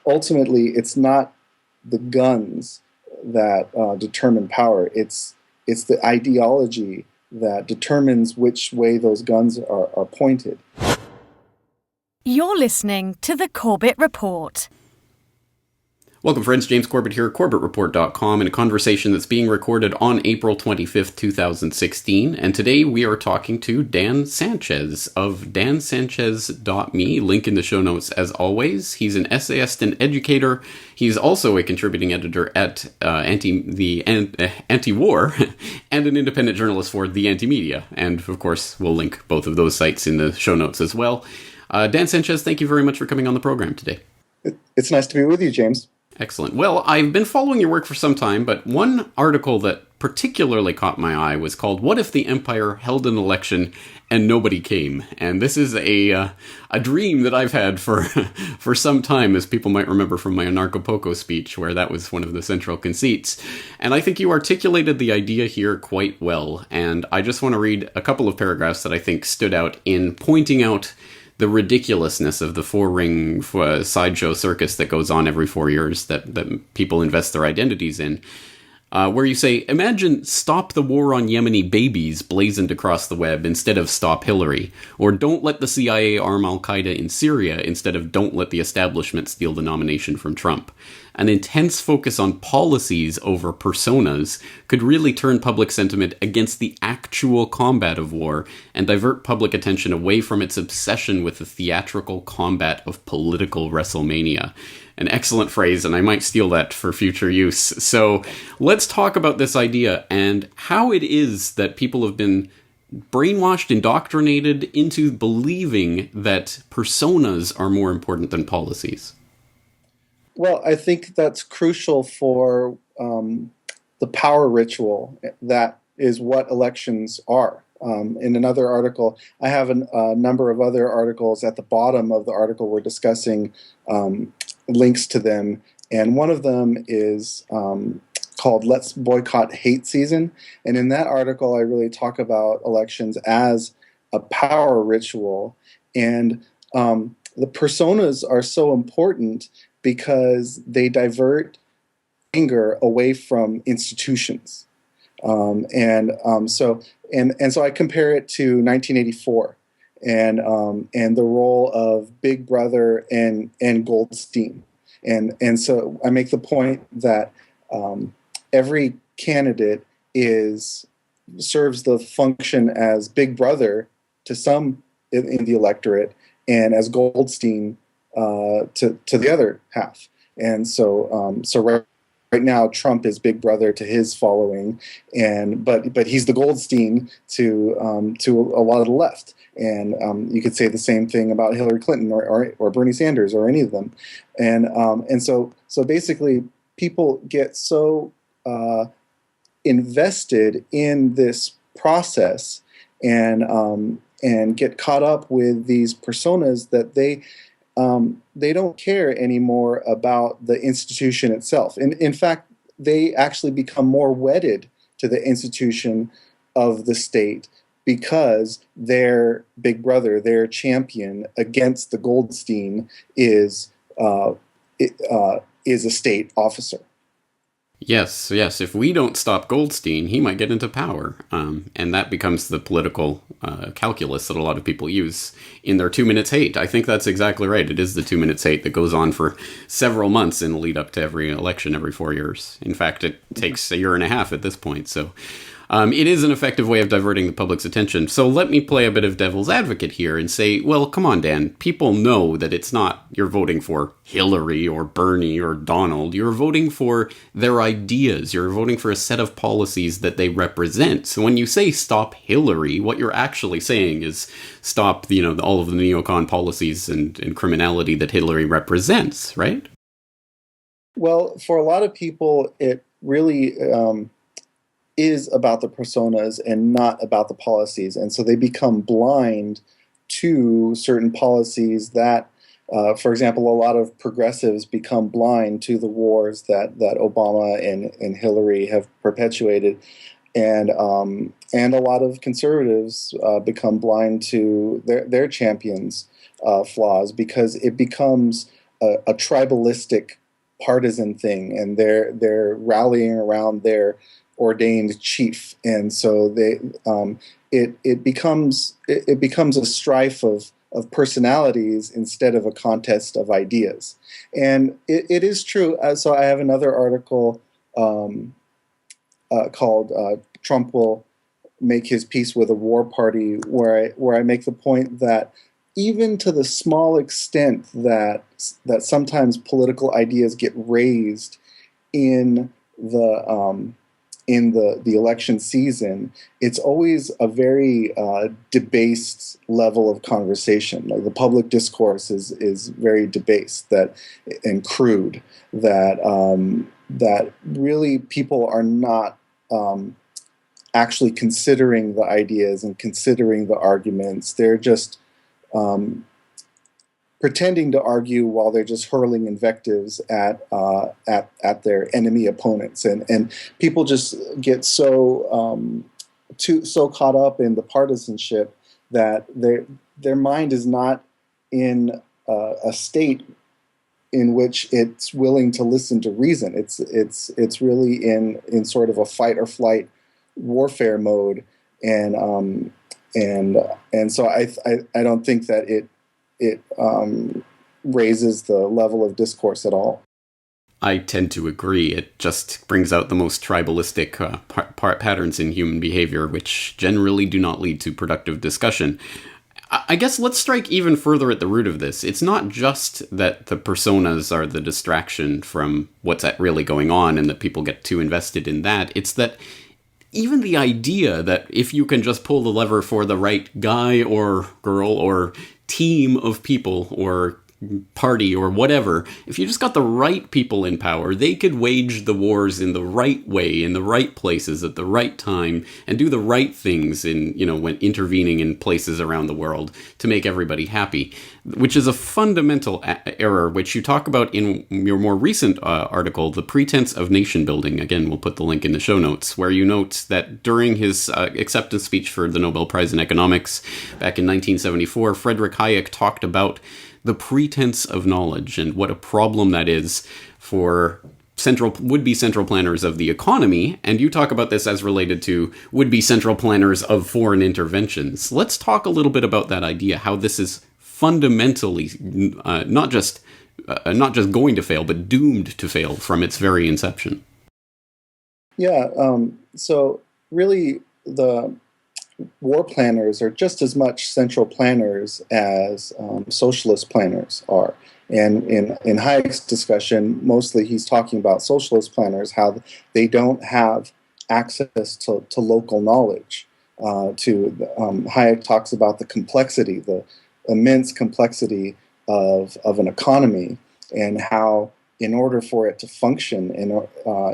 ultimately, it's not the guns that determine power. It's the ideology that determines which way those guns are pointed. You're listening to the Corbett Report. Welcome, friends. James Corbett here, CorbettReport.com, in a conversation that's being recorded on April 25th, 2016. And today we are talking to Dan Sanchez of dansanchez.me. Link in the show notes as always. He's an essayist and educator. He's also a contributing editor at Anti-War and an independent journalist for The Anti-Media. And, of course, we'll link both of those sites in the show notes as well. Dan Sanchez, thank you very much for coming on the program today. It's nice to be with you, James. Excellent. Well, I've been following your work for some time, but one article that particularly caught my eye was called "What If the Empire Held an Election and Nobody Came?" And this is a dream that I've had for for some time, as people might remember from my Anarcho-Poco speech, where that was one of the central conceits. And I think you articulated the idea here quite well, and I just want to read a couple of paragraphs that I think stood out in pointing out the ridiculousness of the four-ring sideshow circus that goes on every 4 years that people invest their identities in, where you say, imagine "Stop the War on Yemeni Babies" blazoned across the web instead of "Stop Hillary," or "Don't let the CIA arm Al-Qaeda in Syria" instead of "Don't let the establishment steal the nomination from Trump." An intense focus on policies over personas could really turn public sentiment against the actual combat of war and divert public attention away from its obsession with the theatrical combat of political WrestleMania. An excellent phrase, and I might steal that for future use. So let's talk about this idea and how it is that people have been brainwashed, indoctrinated into believing that personas are more important than policies. Well, I think that's crucial for the power ritual that is what elections are. In another article, I have a number of other articles at the bottom of the article we're discussing, links to them, and one of them is called "Let's Boycott Hate Season." And in that article, I really talk about elections as a power ritual, and the personas are so important because they divert anger away from institutions. So I compare it to 1984 and the role of Big Brother and Goldstein. And so I make the point that every candidate serves the function as Big Brother to some in the electorate and as Goldstein to the other half. And so right now Trump is Big Brother to his following, but he's the Goldstein to a lot of the left. And you could say the same thing about Hillary Clinton or Bernie Sanders or any of them. And so basically people get so invested in this process and get caught up with these personas that they don't care anymore about the institution itself. And in fact, they actually become more wedded to the institution of the state because their Big Brother, their champion against the Goldstein is a state officer. Yes. If we don't stop Goldstein, he might get into power. And that becomes the political calculus that a lot of people use in their 2 minutes hate. I think that's exactly right. It is the 2 minutes hate that goes on for several months in the lead up to every election every 4 years. In fact, it takes a year and a half at this point. So it is an effective way of diverting the public's attention. So let me play a bit of devil's advocate here and say, well, come on, Dan. People know that it's not you're voting for Hillary or Bernie or Donald. You're voting for their ideas. You're voting for a set of policies that they represent. So when you say stop Hillary, what you're actually saying is stop, all of the neocon policies and criminality that Hillary represents, right? Well, for a lot of people, it really is about the personas and not about the policies. And so they become blind to certain policies that, for example, a lot of progressives become blind to the wars that Obama and Hillary have perpetuated. And a lot of conservatives become blind to their champions' flaws because it becomes a tribalistic partisan thing, and they're rallying around their ordained chief, and so it becomes a strife of personalities instead of a contest of ideas. And it is true. So I have another article called "Trump Will Make His Peace with a War Party," where I make the point that even to the small extent that sometimes political ideas get raised in the election season, it's always a very debased level of conversation. Like the public discourse is very debased and crude. That really people are not actually considering the ideas and considering the arguments. They're just pretending to argue while they're just hurling invectives at their enemy opponents, and people just get so caught up in the partisanship that their mind is not in a state in which it's willing to listen to reason. It's really in sort of a fight or flight warfare mode, and so I don't think that it raises the level of discourse at all. I tend to agree. It just brings out the most tribalistic patterns in human behavior, which generally do not lead to productive discussion. I guess let's strike even further at the root of this. It's not just that the personas are the distraction from what's really going on and that people get too invested in that. It's that even the idea that if you can just pull the lever for the right guy or girl or team of people or party or whatever, if you just got the right people in power, they could wage the wars in the right way, in the right places, at the right time, and do the right things when intervening in places around the world to make everybody happy, which is a fundamental error, which you talk about in your more recent article, The Pretense of Nation Building. Again, we'll put the link in the show notes, where you note that during his acceptance speech for the Nobel Prize in Economics back in 1974, Friedrich Hayek talked about the pretense of knowledge and what a problem that is for would-be central planners of the economy, and you talk about this as related to would-be central planners of foreign interventions. Let's talk a little bit about that idea, how this is fundamentally not just going to fail, but doomed to fail from its very inception. Yeah, so really the war planners are just as much central planners as socialist planners are. And in Hayek's discussion, mostly he's talking about socialist planners, how they don't have access to local knowledge. Hayek talks about the complexity, the immense complexity of an economy, and how in order for it to function,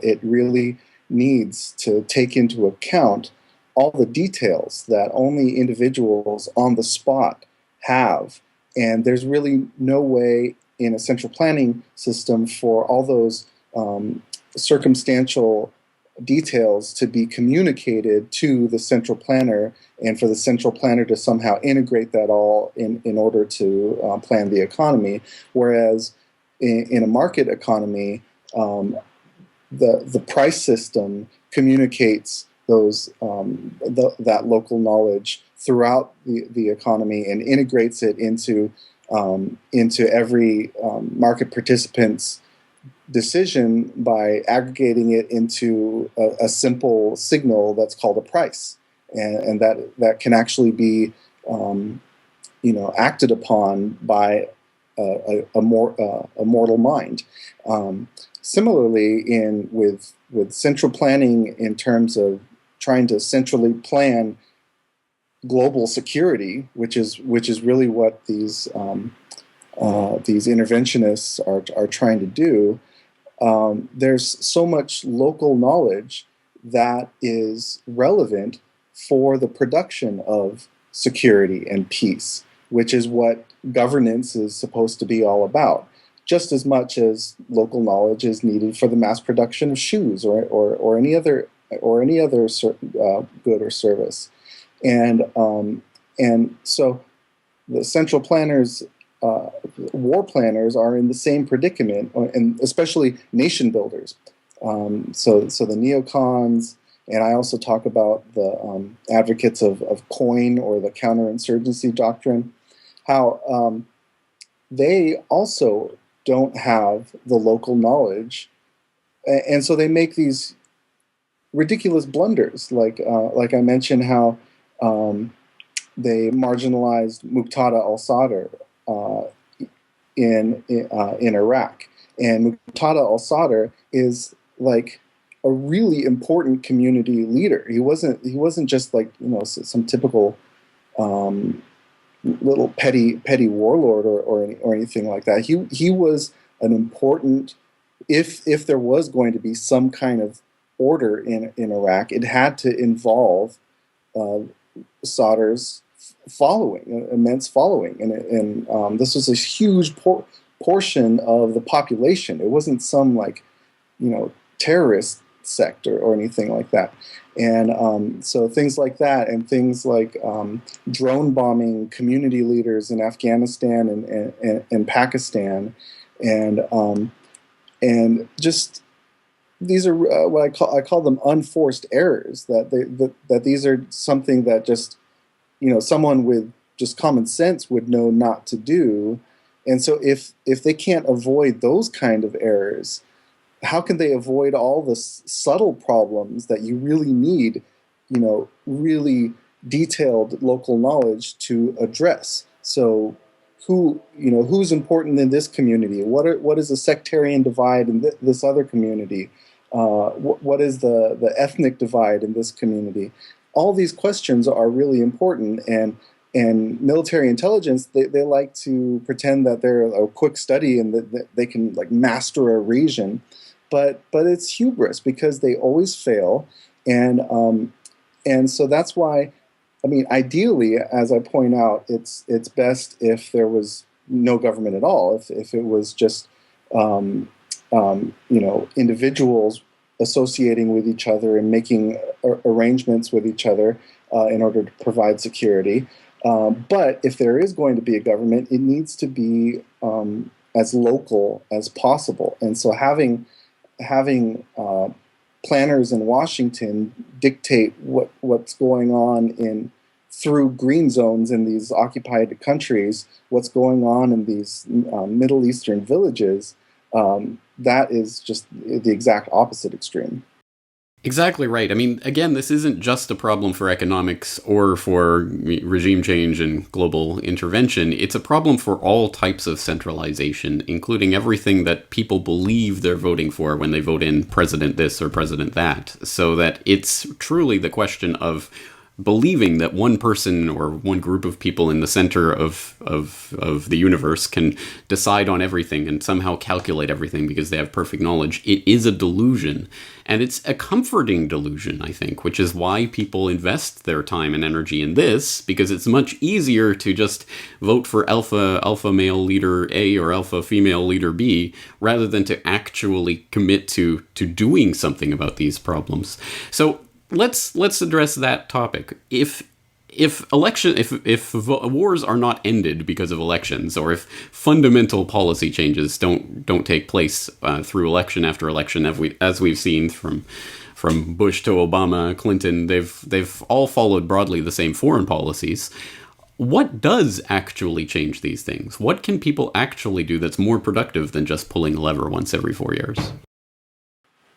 it really needs to take into account all the details that only individuals on the spot have. And there's really no way in a central planning system for all those circumstantial details to be communicated to the central planner, and for the central planner to somehow integrate that all in order to plan the economy. Whereas in a market economy, the price system communicates that local knowledge throughout the economy and integrates it into every market participant's decision by aggregating it into a simple signal that's called a price, and that can actually be acted upon by a mortal mind. Similarly, with central planning in terms of trying to centrally plan global security, which is really what these interventionists are trying to do. There's so much local knowledge that is relevant for the production of security and peace, which is what governance is supposed to be all about. Just as much as local knowledge is needed for the mass production of shoes or any other good or service, and so the central planners war planners are in the same predicament, and especially nation builders. So the neocons, and I also talk about the advocates of COIN, or the counterinsurgency doctrine, how they also don't have the local knowledge, and so they make these ridiculous blunders, like I mentioned how they marginalized Muqtada al-Sadr in Iraq, and Muqtada al-Sadr is like a really important community leader. He wasn't just like, some typical little petty warlord or anything like that. He was an important, if there was going to be some kind of order in Iraq, it had to involve Sadr's following, immense following, and this was a huge portion of the population. It wasn't some terrorist sect or anything like that. And so things like that, and things like drone bombing community leaders in Afghanistan and Pakistan, and just these are what I call them unforced errors. That these are something that just someone with just common sense would know not to do. And so if they can't avoid those kind of errors, how can they avoid all the subtle problems that you really need, really detailed local knowledge to address? So who's important in this community? What is the sectarian divide in this other community? What is the ethnic divide in this community? All these questions are really important, and military intelligence, they like to pretend that they're a quick study and that they can master a region, but it's hubris, because they always fail, and so that's why, ideally, as I point out, it's best if there was no government at all, if it was just individuals associating with each other and making arrangements with each other in order to provide security. But if there is going to be a government, it needs to be as local as possible. And so having planners in Washington dictate what's going on through green zones in these occupied countries, what's going on in these Middle Eastern villages, that is just the exact opposite extreme. Exactly right. Again, this isn't just a problem for economics or for regime change and global intervention. It's a problem for all types of centralization, including everything that people believe they're voting for when they vote in president this or president that. So that it's truly the question of believing that one person or one group of people in the center of the universe can decide on everything and somehow calculate everything because they have perfect knowledge. It is a delusion, and it's a comforting delusion, I think, which is why people invest their time and energy in this, because it's much easier to just vote for alpha male leader A or alpha female leader B rather than to actually commit to doing something about these problems. So let's address that topic. If wars are not ended because of elections, or if fundamental policy changes don't take place through election after election, as we've seen from Bush to Obama, Clinton, they've all followed broadly the same foreign policies. What does actually change these things? What can people actually do that's more productive than just pulling a lever once every 4 years?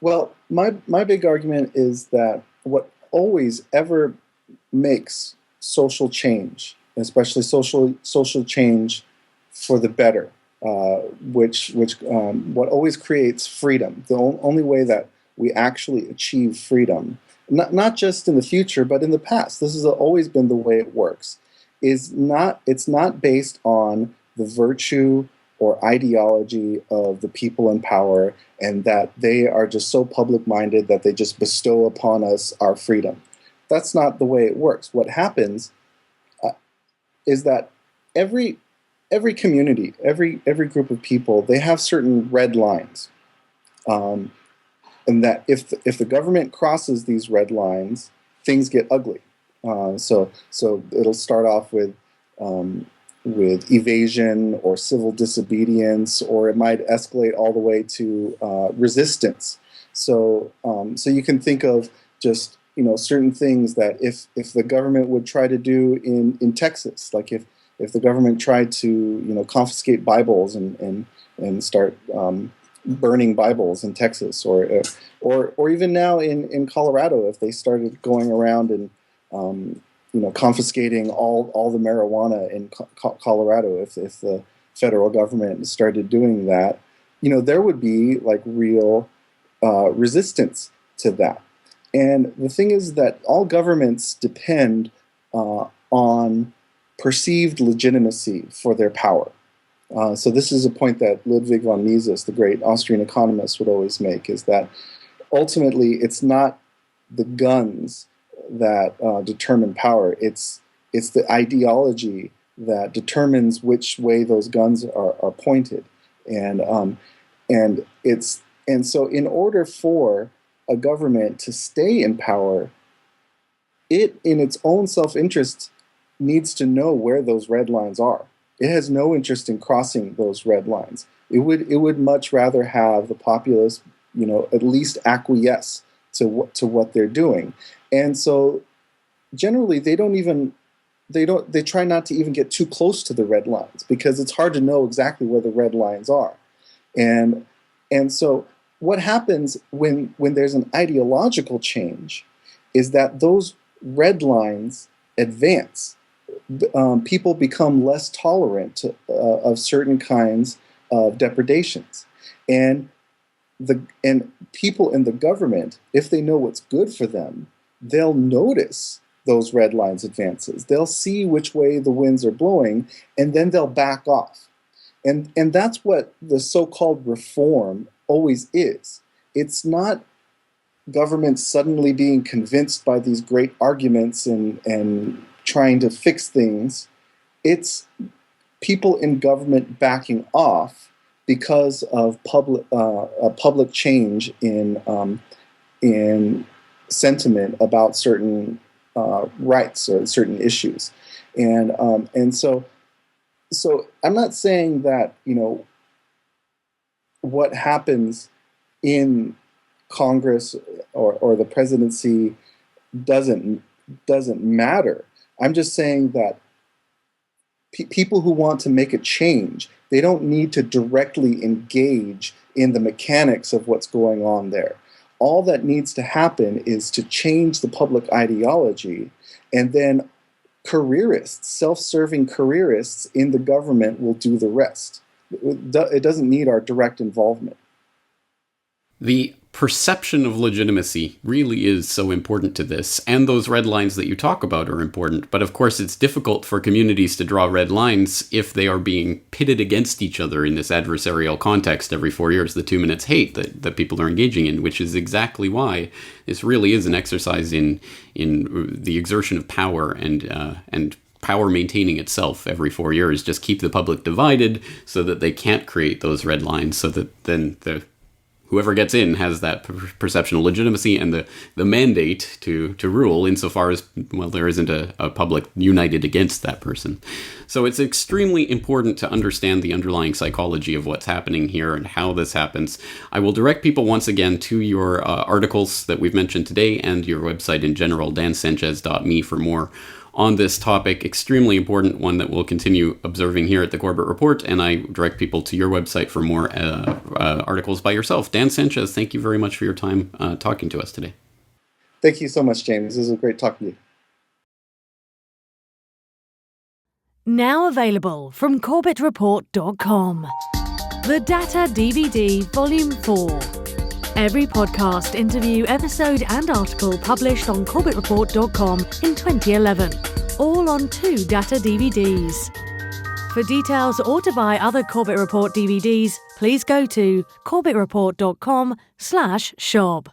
Well, my big argument is that what always ever makes social change, especially social change for the better, what always creates freedom, the only way that we actually achieve freedom, not just in the future, but in the past, this has always been the way it works, it's not based on the virtue or ideology of the people in power, and that they are just so public-minded that they just bestow upon us our freedom. That's not the way it works. What happens is that every community, every group of people, they have certain red lines, and that if the government crosses these red lines, things get ugly. So it'll start off with with evasion or civil disobedience, or it might escalate all the way to resistance. So you can think of just certain things that if the government would try to do in Texas, like if the government tried to confiscate Bibles and start burning Bibles in Texas, or even now in Colorado, if they started going around and confiscating all the marijuana in Colorado, if the federal government started doing that, there would be like real resistance to that. And the thing is that all governments depend on perceived legitimacy for their power. So this is a point that Ludwig von Mises, the great Austrian economist, would always make, is that ultimately it's not the guns that determine power. It's the ideology that determines which way those guns are pointed. And so in order for a government to stay in power, it, in its own self-interest, needs to know where those red lines are. It has no interest in crossing those red lines. It would much rather have the populace, at least acquiesce to what they're doing. And so generally they try not to even get too close to the red lines, because it's hard to know exactly where the red lines are. And so what happens when there's an ideological change is that those red lines advance. People become less tolerant of certain kinds of depredations, and people in the government, if they know what's good for them, they'll notice those red lines advances. They'll see which way the winds are blowing, and then they'll back off. And that's what the so-called reform always is. It's not government suddenly being convinced by these great arguments and trying to fix things. It's people in government backing off because of public change in sentiment about certain rights or certain issues, and so I'm not saying that what happens in Congress or the presidency doesn't matter. I'm just saying that people who want to make a change, they don't need to directly engage in the mechanics of what's going on there. All that needs to happen is to change the public ideology, and then careerists, self-serving careerists in the government will do the rest. It doesn't need our direct involvement. The perception of legitimacy really is so important to this, and those red lines that you talk about are important. But of course, it's difficult for communities to draw red lines if they are being pitted against each other in this adversarial context every 4 years, the 2 minutes hate that people are engaging in, which is exactly why this really is an exercise in the exertion of power and power maintaining itself every 4 years. Just keep the public divided so that they can't create those red lines, so that then whoever gets in has that perception of legitimacy and the mandate to rule, insofar as, well, there isn't a public united against that person. So it's extremely important to understand the underlying psychology of what's happening here and how this happens. I will direct people once again to your articles that we've mentioned today and your website in general, dansanchez.me, for more on this topic. Extremely important one that we'll continue observing here at the Corbett Report, and I direct people to your website for more articles by yourself. Dan Sanchez, thank you very much for your time talking to us today. Thank you so much, James. This was great talking to you. Now available from CorbettReport.com. The Data DVD Volume 4. Every podcast, interview, episode and article published on CorbettReport.com in 2011. All on 2 data DVDs. For details or to buy other Corbett Report DVDs, please go to CorbettReport.com/shop.